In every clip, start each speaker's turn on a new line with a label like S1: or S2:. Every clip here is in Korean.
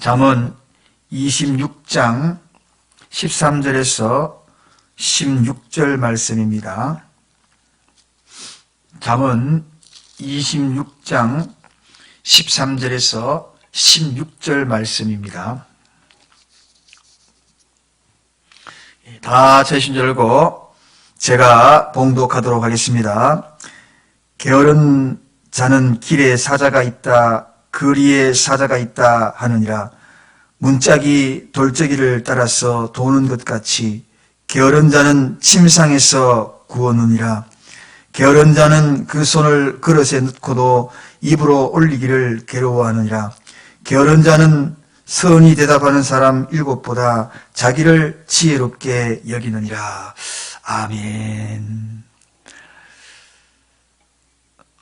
S1: 잠언 26장 13절에서 16절 말씀입니다. 잠언 26장 13절에서 16절 말씀입니다. 다 제신 열고 제가 봉독하도록 하겠습니다. 게으른 자는 길에 사자가 있다, 거리에 사자가 있다 하느니라. 문짝이 돌적이를 따라서 도는 것 같이 게으른 자는 침상에서 구하느니라. 게으른 자는 그 손을 그릇에 넣고도 입으로 올리기를 괴로워하느니라. 게으른 자는 선이 대답하는 사람 7보다 자기를 지혜롭게 여기느니라. 아멘.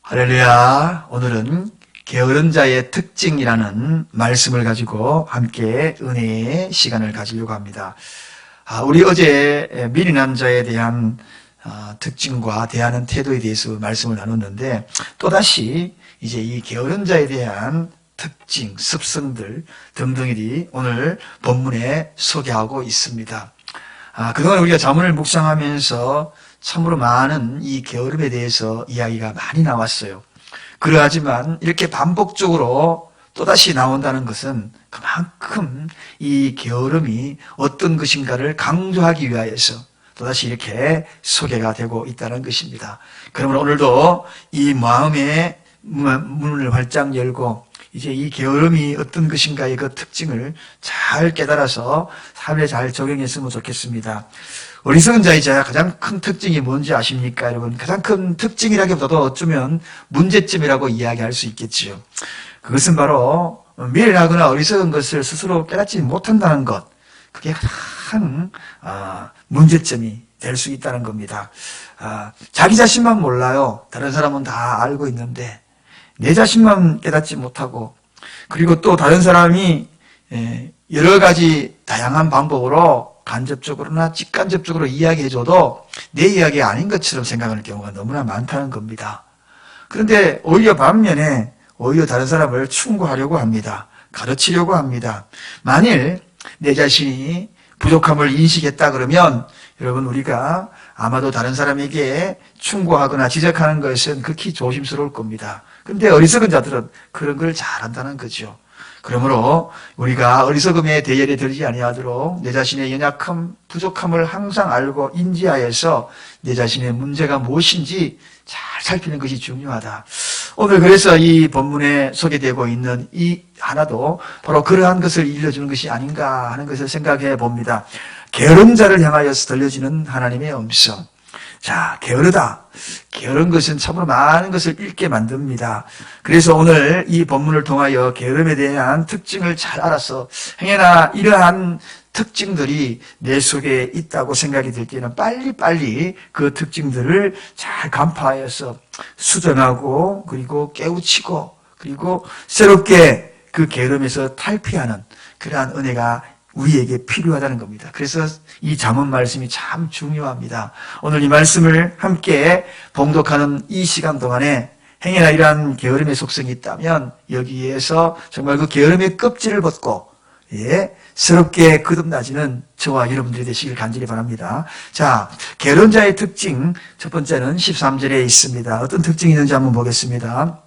S1: 할렐루야. 오늘은 게으른 자의 특징이라는 말씀을 가지고 함께 은혜의 시간을 가지려고 합니다. 우리 어제 미련한 자에 대한 특징과 대하는 태도에 대해서 말씀을 나눴는데, 또다시 이제 이 게으른 자에 대한 특징, 습성들 등등이 오늘 본문에 소개하고 있습니다. 그동안 우리가 잠언을 묵상하면서 참으로 많은 이 게으름에 대해서 이야기가 많이 나왔어요. 그러하지만 이렇게 반복적으로 또다시 나온다는 것은 그만큼 이 게으름이 어떤 것인가를 강조하기 위하여서 또다시 이렇게 소개가 되고 있다는 것입니다. 그러면 오늘도 이 마음의 문을 활짝 열고 이제 이 게으름이 어떤 것인가의 그 특징을 잘 깨달아서 삶에 잘 적용했으면 좋겠습니다. 어리석은 자의 가장 큰 특징이 뭔지 아십니까, 여러분? 가장 큰 특징이라기보다도 어쩌면 문제점이라고 이야기할 수 있겠지요. 그것은 바로 미련하거나 어리석은 것을 스스로 깨닫지 못한다는 것, 그게 가장 문제점이 될 수 있다는 겁니다. 자기 자신만 몰라요. 다른 사람은 다 알고 있는데 내 자신만 깨닫지 못하고, 그리고 또 다른 사람이 여러 가지 다양한 방법으로 간접적으로나 직간접적으로 이야기해줘도 내 이야기가 아닌 것처럼 생각하는 경우가 너무나 많다는 겁니다. 그런데 오히려 반면에 다른 사람을 충고하려고 합니다. 가르치려고 합니다. 만일 내 자신이 부족함을 인식했다 그러면 여러분, 우리가 아마도 다른 사람에게 충고하거나 지적하는 것은 극히 조심스러울 겁니다. 그런데 어리석은 자들은 그런 걸 잘한다는 거죠. 그러므로 우리가 어리석음에 대열에 들지 아니하도록 내 자신의 연약함, 부족함을 항상 알고 인지하여서 내 자신의 문제가 무엇인지 잘 살피는 것이 중요하다. 오늘 그래서 이 본문에 소개되고 있는 이 하나도 바로 그러한 것을 일러주는 것이 아닌가 하는 것을 생각해 봅니다. 게으른 자를 향하여서 들려지는 하나님의 음성. 자, 게으르다. 게으른 것은 참으로 많은 것을 잃게 만듭니다. 그래서 오늘 이 본문을 통하여 게으름에 대한 특징을 잘 알아서 행여나 이러한 특징들이 내 속에 있다고 생각이 들 때는 빨리빨리 그 특징들을 잘 간파하여서 수정하고, 그리고 깨우치고, 그리고 새롭게 그 게으름에서 탈피하는 그러한 은혜가 우리에게 필요하다는 겁니다. 그래서 이 잠언 말씀이 참 중요합니다. 오늘 이 말씀을 함께 봉독하는 이 시간 동안에 행여나 이러한 게으름의 속성이 있다면 여기에서 정말 그 게으름의 껍질을 벗고 새롭게 거듭나지는 저와 여러분들이 되시길 간절히 바랍니다. 자, 게으른 자의 특징 첫 번째는 13절에 있습니다. 어떤 특징이 있는지 한번 보겠습니다.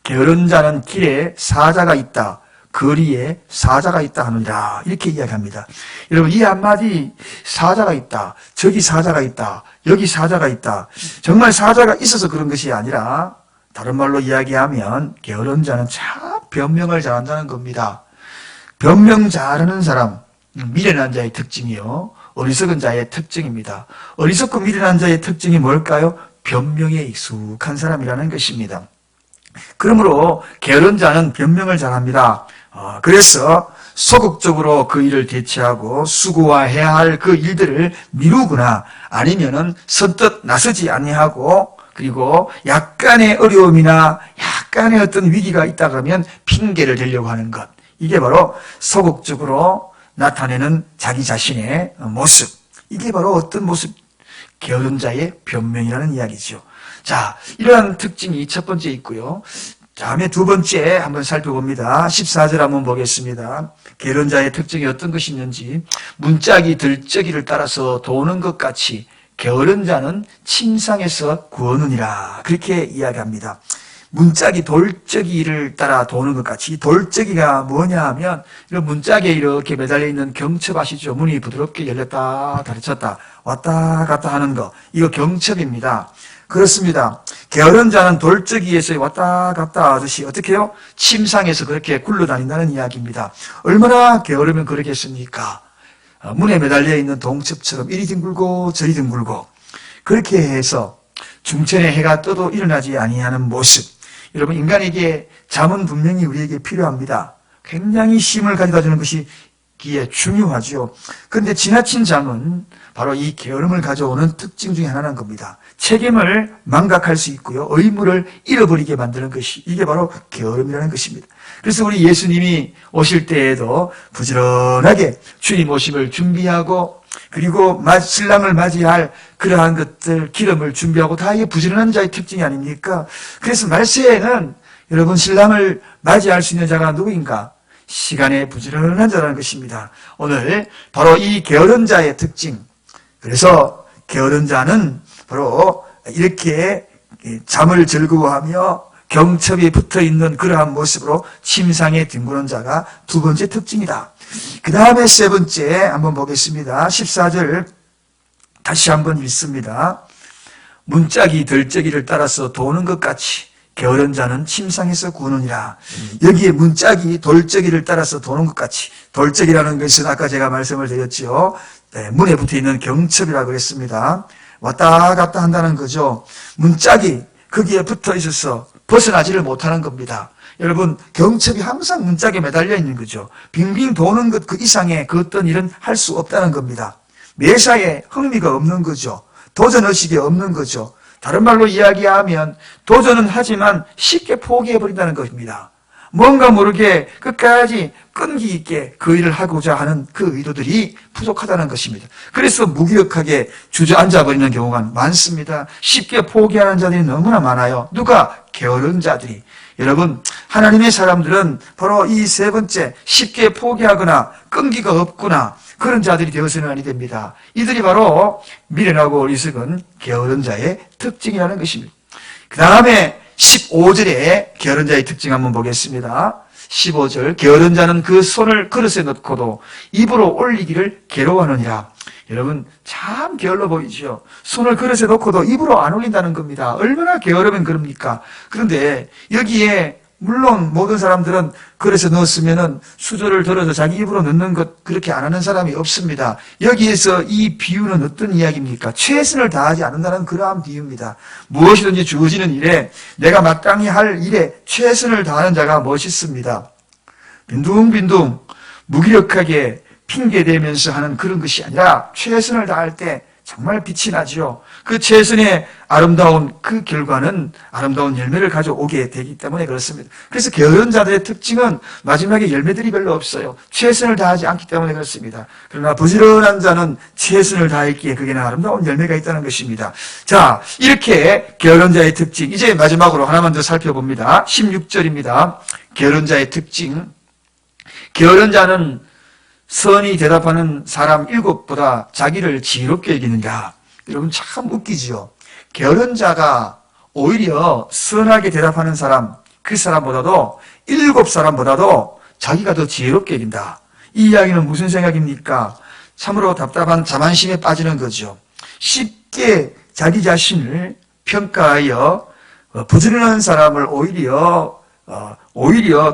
S1: 게으른 자는 길에 사자가 있다, 거리에 사자가 있다 하느니라, 이렇게 이야기합니다. 여러분, 이 한마디 사자가 있다, 저기 사자가 있다, 여기 사자가 있다, 정말 사자가 있어서 그런 것이 아니라 다른 말로 이야기하면 게으른 자는 참 변명을 잘한다는 겁니다. 변명 잘하는 사람, 미련한 자의 특징이요, 어리석은 자의 특징입니다. 어리석고 미련한 자의 특징이 뭘까요? 변명에 익숙한 사람이라는 것입니다. 그러므로 게으른 자는 변명을 잘합니다. 그래서 소극적으로 그 일을 대처하고 수고와 해야 할 그 일들을 미루거나 아니면은 선뜻 나서지 아니하고, 그리고 약간의 어려움이나 약간의 어떤 위기가 있다 그러면 핑계를 대려고 하는 것, 이게 바로 소극적으로 나타내는 자기 자신의 모습, 이게 바로 어떤 모습? 게으른 자의 변명이라는 이야기죠. 자, 이러한 특징이 첫 번째 있고요. 다음에 두 번째 한번 살펴봅니다. 14절 한번 보겠습니다. 게으른 자의 특징이 어떤 것이 있는지. 문짝이 들쩍이를 따라서 도는 것 같이 게으른 자는 침상에서 구하느니라. 그렇게 이야기합니다. 문짝이 돌적이를 따라 도는 것 같이. 돌적이가 뭐냐 하면 이런 문짝에 이렇게 매달려 있는 경첩 아시죠? 문이 부드럽게 열렸다 닫혔다 왔다 갔다 하는 거, 이거 경첩입니다. 그렇습니다. 게으른 자는 돌적이에서 왔다 갔다 하듯이 어떻게 해요? 침상에서 그렇게 굴러다닌다는 이야기입니다. 얼마나 게으르면 그러겠습니까? 문에 매달려 있는 동첩처럼 이리 뒹굴고 저리 뒹굴고 그렇게 해서 중천에 해가 떠도 일어나지 아니하는 모습. 여러분, 인간에게 잠은 분명히 우리에게 필요합니다. 굉장히 쉼을 가져다 주는 것이 기에 중요하죠. 그런데 지나친 잠은 바로 이 게으름을 가져오는 특징 중에 하나는 겁니다. 책임을 망각할 수 있고요. 의무를 잃어버리게 만드는 것이, 이게 바로 게으름이라는 것입니다. 그래서 우리 예수님이 오실 때에도 부지런하게 주님 오심을 준비하고, 그리고 신랑을 맞이할 그러한 것들, 기름을 준비하고, 다 이게 부지런한 자의 특징이 아닙니까? 그래서 말세에는 여러분, 신랑을 맞이할 수 있는 자가 누구인가? 시간에 부지런한 자라는 것입니다. 오늘 바로 이 게으른 자의 특징. 그래서 게으른 자는 바로 이렇게 잠을 즐거워하며 경첩이 붙어있는 그러한 모습으로 침상에 뒹구는 자가 두 번째 특징이다. 그 다음에 세 번째 한번 보겠습니다. 14절 다시 한번 읽습니다. 문짝이 들쩍이를 따라서 도는 것 같이 게으른 자는 침상에서 구느니라. 여기에 문짝이 돌적이를 따라서 도는 것 같이, 돌적이라는 것은 아까 제가 말씀을 드렸죠. 문에 붙어있는 경첩이라고 했습니다. 왔다 갔다 한다는 거죠. 문짝이 거기에 붙어 있어서 벗어나지를 못하는 겁니다. 여러분, 경첩이 항상 문짝에 매달려 있는 거죠. 빙빙 도는 것 그 이상의 그 어떤 일은 할 수 없다는 겁니다. 매사에 흥미가 없는 거죠. 도전의식이 없는 거죠. 다른 말로 이야기하면 도전은 하지만 쉽게 포기해버린다는 것입니다. 뭔가 모르게 끝까지 끈기 있게 그 일을 하고자 하는 그 의도들이 부족하다는 것입니다. 그래서 무기력하게 주저앉아버리는 경우가 많습니다. 쉽게 포기하는 자들이 너무나 많아요. 누가? 게으른 자들이. 여러분, 하나님의 사람들은 바로 이 세 번째, 쉽게 포기하거나 끈기가 없구나, 그런 자들이 되어서는 아니 됩니다. 이들이 바로 미련하고 어리석은 게으른 자의 특징이라는 것입니다. 그 다음에 15절에 게으른 자의 특징 한번 보겠습니다. 15절, 게으른 자는 그 손을 그릇에 넣고도 입으로 올리기를 괴로워하느니라. 여러분, 참 게을러 보이죠? 손을 그릇에 넣고도 입으로 안 올린다는 겁니다. 얼마나 게으르면 그럽니까? 그런데 여기에 물론 모든 사람들은 그릇에 넣었으면은 수저를 들어서 자기 입으로 넣는 것 그렇게 안 하는 사람이 없습니다. 여기에서 이 비유는 어떤 이야기입니까? 최선을 다하지 않는다는 그러한 비유입니다. 무엇이든지 주어지는 일에 내가 마땅히 할 일에 최선을 다하는 자가 멋있습니다. 빈둥빈둥 무기력하게 핑계대면서 하는 그런 것이 아니라 최선을 다할 때 정말 빛이 나죠. 그 최선의 아름다운 그 결과는 아름다운 열매를 가져오게 되기 때문에 그렇습니다. 그래서 게으른 자들의 특징은 마지막에 열매들이 별로 없어요. 최선을 다하지 않기 때문에 그렇습니다. 그러나 부지런한 자는 최선을 다했기에 그게는 아름다운 열매가 있다는 것입니다. 자, 이렇게 게으른 자의 특징, 이제 마지막으로 하나만 더 살펴봅니다. 16절입니다. 게으른 자의 특징. 게으른 자는 선이 대답하는 사람 7보다 자기를 지혜롭게 여기느니라. 여러분, 참 웃기지요. 게으른 자가 오히려 선하게 대답하는 사람, 그 사람보다도 7사람보다도 자기가 더 지혜롭게 여긴다. 이 이야기는 무슨 생각입니까? 참으로 답답한 자만심에 빠지는 거죠. 쉽게 자기 자신을 평가하여 부지런한 사람을 오히려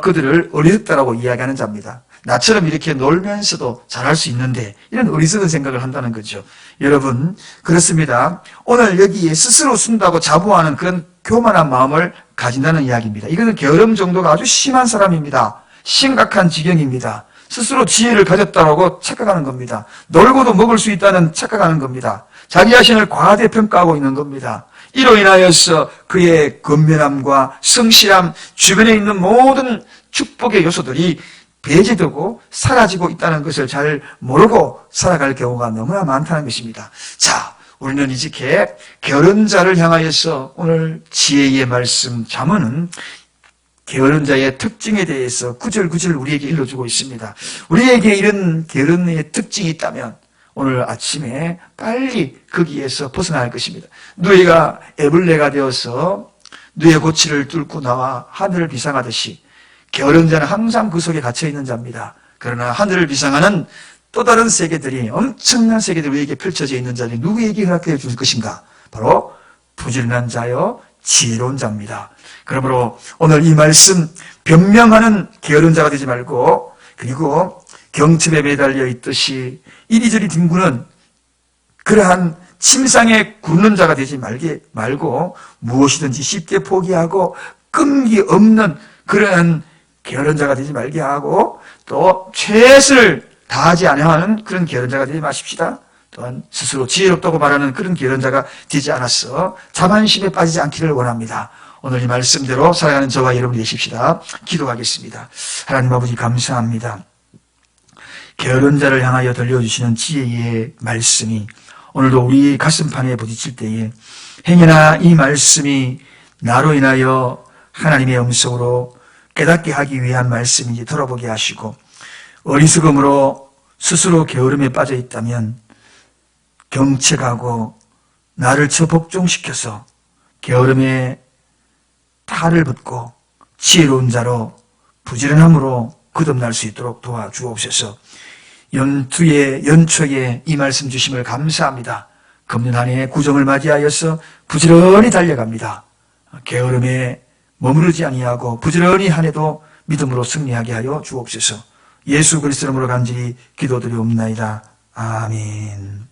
S1: 그들을 어리석다라고 이야기하는 자입니다. 나처럼 이렇게 놀면서도 잘할 수 있는데, 이런 어리석은 생각을 한다는 거죠. 여러분, 그렇습니다. 오늘 여기에 스스로 쓴다고 자부하는 그런 교만한 마음을 가진다는 이야기입니다. 이거는 게으름 정도가 아주 심한 사람입니다. 심각한 지경입니다. 스스로 지혜를 가졌다고 착각하는 겁니다. 놀고도 먹을 수 있다는 착각하는 겁니다. 자기 자신을 과대평가하고 있는 겁니다. 이로 인하여서 그의 건면함과 성실함, 주변에 있는 모든 축복의 요소들이 배제되고 사라지고 있다는 것을 잘 모르고 살아갈 경우가 너무나 많다는 것입니다. 자, 우리는 이렇게 게으른 자를 향하여서 오늘 지혜의 말씀 잠언은 게으른 자의 특징에 대해서 구절구절 우리에게 일러주고 있습니다. 우리에게 이런 게으름의 특징이 있다면 오늘 아침에 빨리 거기에서 벗어날 것입니다. 너희가 애벌레가 되어서 너의 고치를 뚫고 나와 하늘을 비상하듯이 게으른 자는 항상 그 속에 갇혀있는 자입니다. 그러나 하늘을 비상하는 또 다른 세계들이, 엄청난 세계들이 우리에게 펼쳐져 있는 자들이 누구에게 허락해 줄 것인가? 바로 부지런한 자요 지혜로운 자입니다. 그러므로 오늘 이 말씀, 변명하는 게으른 자가 되지 말고, 그리고 경첩에 매달려 있듯이 이리저리 뒹구는 그러한 침상에 굳는 자가 되지 말고 무엇이든지 쉽게 포기하고 끈기 없는 그러한 게으른 자가 되지 말게 하고, 또 최선을 다하지 아니하는 그런 게으른 자가 되지 마십시다. 또한 스스로 지혜롭다고 말하는 그런 게으른 자가 되지 않아서 자만심에 빠지지 않기를 원합니다. 오늘 이 말씀대로 살아가는 저와 여러분이 되십시다. 기도하겠습니다. 하나님 아버지 감사합니다. 게으른 자를 향하여 들려주시는 지혜의 말씀이 오늘도 우리 가슴판에 부딪힐 때에 행여나 이 말씀이 나로 인하여 하나님의 음성으로 깨닫게 하기 위한 말씀인지 돌아보게 하시고, 어리석음으로 스스로 게으름에 빠져 있다면 경책하고 나를 복종시켜서 게으름에 탈을 붙고 지혜로운 자로 부지런함으로 거듭날 수 있도록 도와주옵소서. 연초에 이 말씀 주심을 감사합니다. 금년 한 해의 구정을 맞이하여서 부지런히 달려갑니다. 게으름에 머무르지 아니하고 부지런히 한 해도 믿음으로 승리하게 하여 주옵소서. 예수 그리스도 이름으로 간절히 기도드리옵나이다. 아멘.